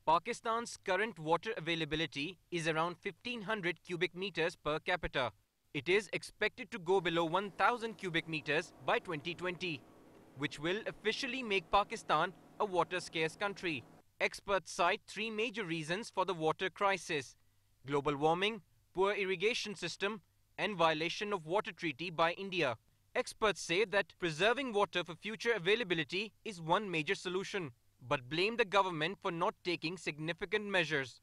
Pakistan's current water availability is around 1500 cubic meters per capita. It is expected to go below 1000 cubic meters by 2020, which will officially make Pakistan a water-scarce country. Experts cite three major reasons for the water crisis: global warming, poor irrigation system, and violation of water treaty by India. Experts say that preserving water for future availability is one major solution, but blame the government for not taking significant measures.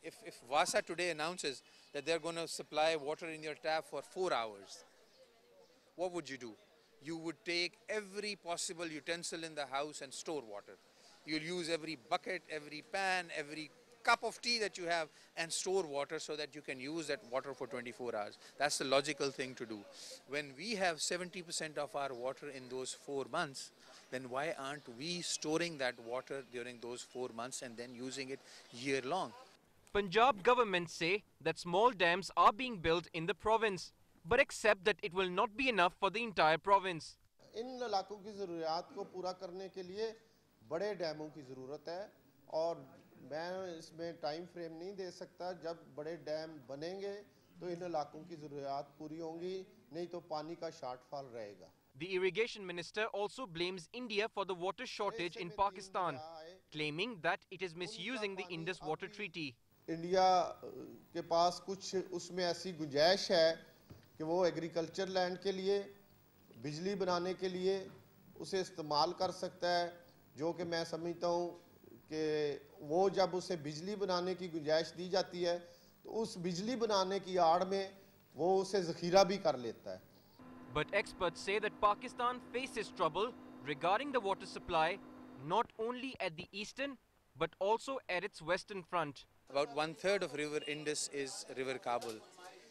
If Vasa today announces that they're going to supply water in your tap for 4 hours, what would you do? You would take every possible utensil in the house and store water. You'll use every bucket, every pan, every cup of tea that you have and store water so that you can use that water for 24 hours. That's the logical thing to do. When we have 70% of our water in those 4 months, then why aren't we storing that water during those 4 months and then using it year long? Punjab government say that small dams are being built in the province, but accept that it will not be enough for the entire province. इन इलाकों की ज़रूरियात को पूरा करने के लिए बड़े डैमों की ज़रूरत है और मैं इसमें टाइम फ्रेम नहीं दे सकता. जब बड़े डैम बनेंगे तो इन इलाकों की ज़रूरियात पूरी होंगी, नहीं तो पानी का शॉर्टफॉल रहेगा. The irrigation minister also blames India for the water shortage in Pakistan, claiming that it is misusing the Indus Water Treaty. India के पास कुछ उसमें ऐसी गुंजाइश है कि वो एग्रीकल्चर लैंड के लिए, बिजली बनाने के लिए उसे इस्तेमाल कर सकता है, जो कि मैं समझता हूँ कि वो जब उसे बिजली बनाने की गुंजाइश दी जाती है तो उस बिजली बनाने की आड़ में वो उसे ज़ख़ीरा भी कर लेता है. But experts say that Pakistan faces trouble regarding the water supply not only at the eastern but also at its western front. About 1/3 of River Indus is River Kabul.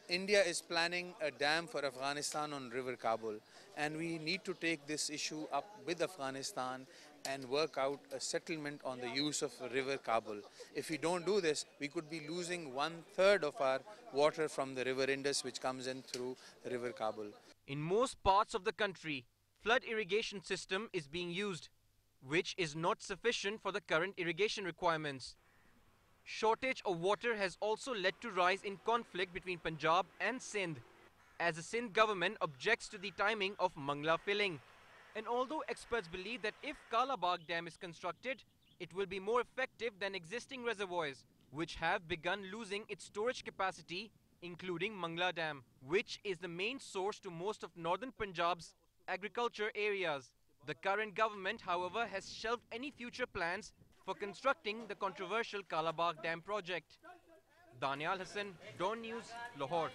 India is planning a dam for Afghanistan on River Kabul, and we need to take this issue up with Afghanistan and work out a settlement on the use of River Kabul. If we don't do this, we could be losing 1/3 of our water from the River Indus, which comes in through River Kabul. In most parts of the country, flood irrigation system is being used, which is not sufficient for the current irrigation requirements. Shortage of water has also led to rise in conflict between Punjab and Sindh, as the Sindh government objects to the timing of Mangla filling. And although experts believe that if Kalabagh Dam is constructed, it will be more effective than existing reservoirs, which have begun losing its storage capacity, including Mangla Dam, which is the main source to most of northern Punjab's agriculture areas. The current government, however, has shelved any future plans for constructing the controversial Kalabagh Dam project. Danial Hassan, Dawn News, Lahore.